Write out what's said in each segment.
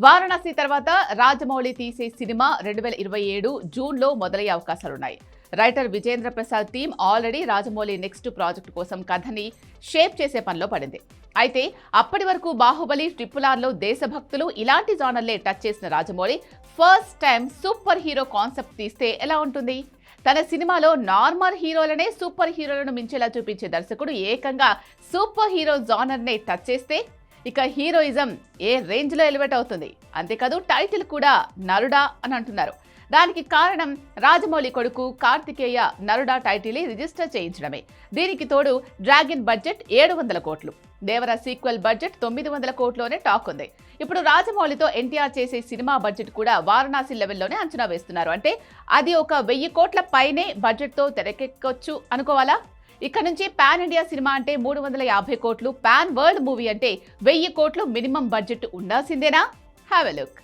వారణాసి తర్వాత రాజమౌళి తీసే సినిమా 2027 జూన్లో మొదలయ్యే అవకాశాలున్నాయి. Writer Vijendra Prasad team already Rajamouli next project కోసం కథని షేప్ చేసే పనిలో పడింది. అయితే అప్పటి వరకు బాహుబలి, RRRలో దేశభక్తులు ఇలాంటి జానర్లే టచ్ చేసిన Rajamouli first time super hero concept తీస్తే ఎలా ఉంటుంది? తన సినిమాలో నార్మల్ హీరోలనే సూపర్ హీరోలను మించేలా చూపించే దర్శకుడు ఏకంగా సూపర్ హీరో జానర్నే టచ్ చేస్తే ఇక హీరోయిజం ఏ రేంజ్లో ఎలివేట్ అవుతుంది. అంతేకాదు టైటిల్ కూడా నరుడా అని అంటున్నారు. దానికి కారణం రాజమౌళి కొడుకు కార్తికేయ నరుడా టైటిల్ రిజిస్టర్ చేయించడమే. దీనికి తోడు డ్రాగన్ బడ్జెట్ 700 కోట్లు, దేవర సీక్వెల్ బడ్జెట్ 900 కోట్లోనే టాక్ ఉంది. ఇప్పుడు రాజమౌళితో ఎన్టీఆర్ చేసే సినిమా బడ్జెట్ కూడా వారణాసి లెవెల్లోనే అంచనా వేస్తున్నారు. అంటే అది ఒక 1000 కోట్ల పైనే బడ్జెట్తో తెరకెక్కొచ్చు అనుకోవాలా? ఇక్కడ నుంచి పాన్ ఇండియా సినిమా అంటే 350 కోట్లు, పాన్ వరల్డ్ మూవీ అంటే 1000 కోట్లు మినిమం బడ్జెట్ ఉండాల్సిందేనా? Have a look.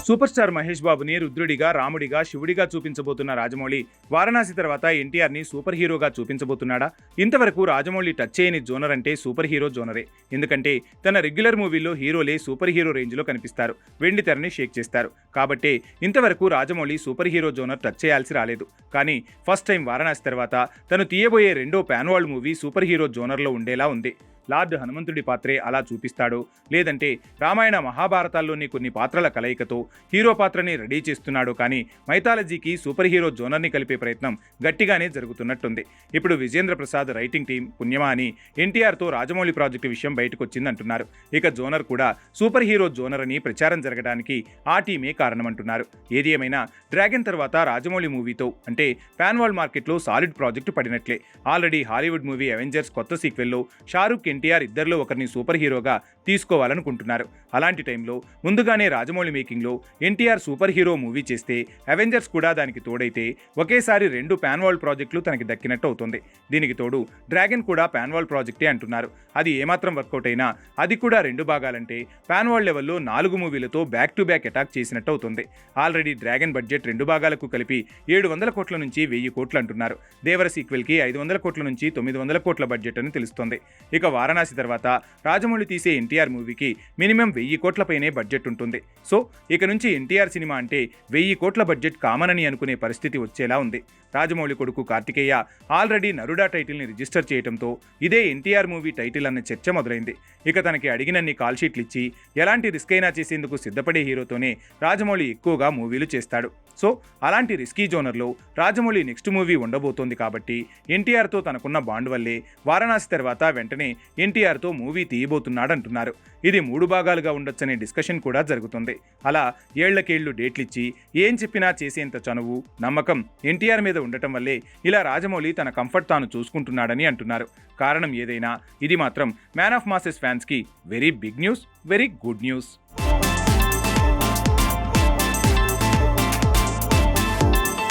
Super star Mahesh బాబుని రుద్రుడిగా, రాముడిగా, శివుడిగా చూపించబోతున్న రాజమౌళి వారణాసి తర్వాత ఎన్టీఆర్ని సూపర్ హీరోగా చూపించబోతున్నాడా? ఇంతవరకు రాజమౌళి టచ్ చేయని జోనర్ అంటే సూపర్ హీరో జోనరే. ఎందుకంటే తన రెగ్యులర్ మూవీల్లో హీరోలే సూపర్ హీరో రేంజ్లో కనిపిస్తారు, వెండి తెరని షేక్ చేస్తారు. కాబట్టే ఇంతవరకు Rajamouli super hero genre touch చేయాల్సి రాలేదు. కానీ ఫస్ట్ టైం వారణాసి తర్వాత తను తీయబోయే రెండో pan world movie super hero జోనర్లో ఉండేలా ఉంది. లార్డ్ హనుమంతుడి పాత్రే అలా చూపిస్తాడో, లేదంటే రామాయణ మహాభారతాల్లోని కొన్ని పాత్రల కలయికతో హీరో పాత్రని రెడీ చేస్తున్నాడో కానీ మైథాలజీకి సూపర్ హీరో జోనర్ని కలిపే ప్రయత్నం గట్టిగానే జరుగుతున్నట్టుంది. ఇప్పుడు విజేంద్ర ప్రసాద్ రైటింగ్ టీం పుణ్యమా అని ఎన్టీఆర్తో రాజమౌళి ప్రాజెక్టు విషయం బయటకు వచ్చిందంటున్నారు. ఇక జోనర్ కూడా సూపర్ హీరో జోనర్ అని ప్రచారం జరగడానికి ఆ టీమే కారణమంటున్నారు. ఏది ఏమైనా డ్రాగన్ తర్వాత రాజమౌళి మూవీతో అంటే పాన్ వరల్డ్ మార్కెట్లో సాలిడ్ ప్రాజెక్టు పడినట్లే. ఆల్రెడీ హాలీవుడ్ మూవీ అవెంజర్స్ కొత్త సీక్వెల్లో షారూక్, ఎన్టీఆర్ ఇద్దరిలో ఒకరిని సూపర్ హీరోగా తీసుకోవాలనుకుంటున్నారు. అలాంటి టైంలో ముందుగానే రాజమౌళి మేకింగ్లో ఎన్టీఆర్ సూపర్ హీరో మూవీ చేస్తే అవెంజర్స్ కూడా దానికి తోడైతే ఒకేసారి 2 పాన్ వరల్డ్ ప్రాజెక్టులు తనకి దక్కినట్టు అవుతుంది. దీనికి తోడు డ్రాగన్ కూడా పాన్ వరల్డ్ ప్రాజెక్టే అంటున్నారు. అది ఏమాత్రం వర్కౌట్ అయినా అది కూడా 2 భాగాలంటే పాన్ వరల్డ్ లెవెల్లో 4 మూవీలతో బ్యాక్ టు బ్యాక్ అటాక్ చేసినట్టు అవుతుంది. ఆల్రెడీ డ్రాగన్ బడ్జెట్ 2 భాగాలకు కలిపి 700 కోట్ల నుంచి 1000 కోట్లు అంటున్నారు. దేవర సీక్వెల్కి 500 కోట్ల నుంచి 900 కోట్ల బడ్జెట్ అని తెలుస్తోంది. ఇక వారణాసి తర్వాత రాజమౌళి తీసే ఎన్టీఆర్ మూవీకి మినిమం 1000 కోట్ల పైనే బడ్జెట్ ఉంటుంది. సో ఇక నుంచి ఎన్టీఆర్ సినిమా అంటే 1000 కోట్ల బడ్జెట్ కామన్ అని అనుకునే పరిస్థితి వచ్చేలా ఉంది. రాజమౌళి కొడుకు కార్తికేయ ఆల్రెడీ నరుడా టైటిల్ని రిజిస్టర్ చేయడంతో ఇదే ఎన్టీఆర్ మూవీ టైటిల్ అన్న చర్చ మొదలైంది. ఇక తనకి అడిగినన్ని కాల్ షీట్లు ఇచ్చి ఎలాంటి రిస్క్ అయినా చేసేందుకు సిద్ధపడే హీరోతోనే రాజమౌళి ఎక్కువగా మూవీలు చేస్తాడు. సో అలాంటి రిస్కీ జోనర్లో రాజమౌళి నెక్స్ట్ మూవీ ఉండబోతోంది కాబట్టి ఎన్టీఆర్తో తనకున్న బాండ్ వల్లే వారణాసి తర్వాత వెంటనే ఎన్టీఆర్తో మూవీ తీయబోతున్నాడంటున్నారు. ఇది 3 భాగాలుగా ఉండొచ్చనే డిస్కషన్ కూడా జరుగుతుంది. అలా ఏళ్లకేళ్లు డేట్లిచ్చి ఏం చెప్పినా చేసేంత చనువు, నమ్మకం ఎన్టీఆర్ మీద ఉండటం వల్లే ఇలా రాజమౌళి తన కంఫర్ట్ తాను చూసుకుంటున్నాడని అంటున్నారు. కారణం ఏదైనా ఇది మాత్రం మ్యాన్ ఆఫ్ మాసెస్ ఫ్యాన్స్కి very big news, very good news.